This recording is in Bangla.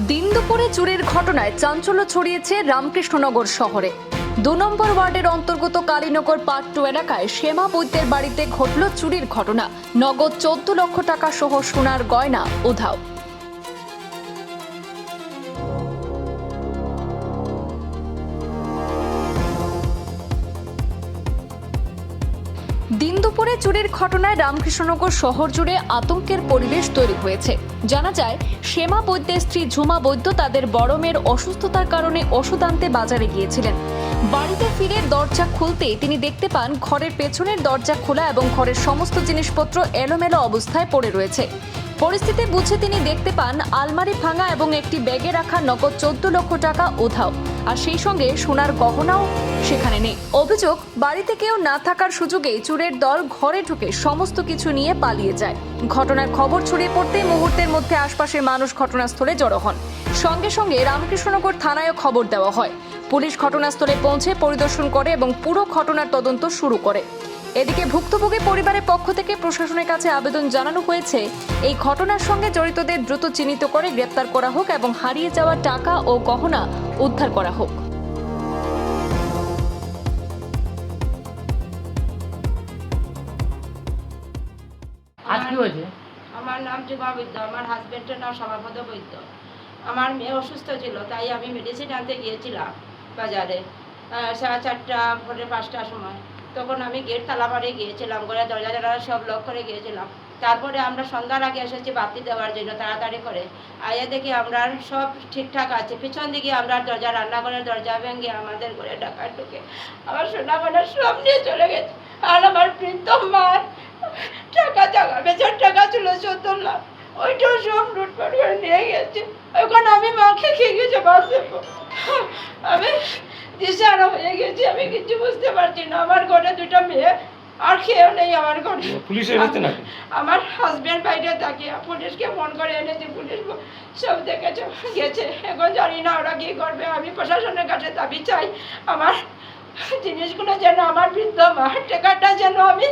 দিন দুপুরে চুরির ঘটনায় চাঞ্চল্য ছড়িয়েছে রামকৃষ্ণনগর শহরে। ২ নম্বর ওয়ার্ডের অন্তর্গত কালীনগর পার্ট 2 এলাকায় শ্যামা বৈদ্যের বাড়িতে ঘটল চুরির ঘটনা। নগদ ১৪ লক্ষ টাকা সহ সোনার গয়না উধাও। দিন দুপুরে চুরির ঘটনায় রামকৃষ্ণনগর শহর জুড়ে আতঙ্কের পরিবেশ তৈরি হয়েছে। জানা যায়, শ্যামা বৈদ্যের স্ত্রী ঝুমা বৈদ্য তাদের বড় মেয়ের অসুস্থতার কারণে ওষুধ আনতে বাজারে গিয়েছিলেন। বাড়িতে ফিরে দরজা খুলতেই তিনি দেখতে পান ঘরের পেছনের দরজা খোলা এবং ঘরের সমস্ত জিনিসপত্র এলোমেলো অবস্থায় পড়ে রয়েছে। পরিস্থিতি বুঝে তিনি দেখতে পান আলমারি ভাঙা এবং একটি ব্যাগে রাখা নগদ ১৪ লক্ষ টাকা উধাও, আর সেই সঙ্গে সোনার গহনাও সেখানে নেই। অভিযোগ, বাড়িতে কেউ না থাকার সুযোগেই চোরের দল ঘরে ঢুকে সমস্ত কিছু নিয়ে পালিয়ে যায়। ঘটনার খবর ছড়িয়ে পড়তেই মুহূর্তের মধ্যে আশপাশের মানুষ ঘটনাস্থলে জড়ো হন। সঙ্গে সঙ্গে রামকৃষ্ণনগর থানায়ও খবর দেওয়া হয়। পুলিশ ঘটনাস্থলে পৌঁছে পরিদর্শন করে এবং পুরো ঘটনার তদন্ত শুরু করে। এদিকে ভুক্তভোগী পরিবারের পক্ষ থেকে প্রশাসনের কাছে আবেদন জানানো হয়েছে, এই ঘটনার সঙ্গে জড়িতদের দ্রুত চিহ্নিত করে গ্রেপ্তার করা হোক এবং হারিয়ে যাওয়া টাকা ও গহনা উদ্ধার করা হোক। আজ কি হয়েছে? আমার নাম ঝুমা বৈদ্য, আমার হাজবেন্ডের নাম সমাপদ বৈদ্য। আমার মেয়ে অসুস্থ ছিল, তাই আমি মেডিসিন আনতে গিয়েছিলাম বাজারে 4:30 ভোরে 5টার সময়। তখন আমি গেট তালা মারিয়ে গিয়েছিলাম, ঘরে দরজা জানালা সব লক করে গিয়েছিলাম। তারপরে আমরা সন্ধ্যার আগে এসেছি বাতি দেওয়ার জন্য তাড়াতাড়ি করে। আইয়া দেখি আমরা সব ঠিকঠাক আছে। পিছন দিকে আমরা দরজা, রান্নাঘরের দরজা ভেঙে আমাদের ঘরে ডাকাত ঢুকে আমার সোনা গয়না সব নিয়ে চলে গেছে। আর আমার প্রীতম মার টাকা বেচার টাকা ছিল 14 লাখ, ওইটাও সব লুটপাট করে নিয়ে গেছে। ওখানে আমি মাকে খেয়ে গেছে বাসে। আমি দিশাহারা হয়ে গেছি, আমি কিছু বুঝতে পারছি না। আমার ঘরে 2টা মেয়ে, আর খেয়েও নেই আমার ঘরে। পুলিশ এসেছে নাকি? আমার হাজবেন্ড বাইরে থাকে, পুলিশকে ফোন করে এনেছে, পুলিশ সব দেখেছে গেছে। এখন জানি না ওরা কি করবে। আমি প্রশাসনের কাছে দাবি চাই, আমার জিনিসগুলো যেন, আমার বৃদ্ধ মার টাকাটা যেন আমি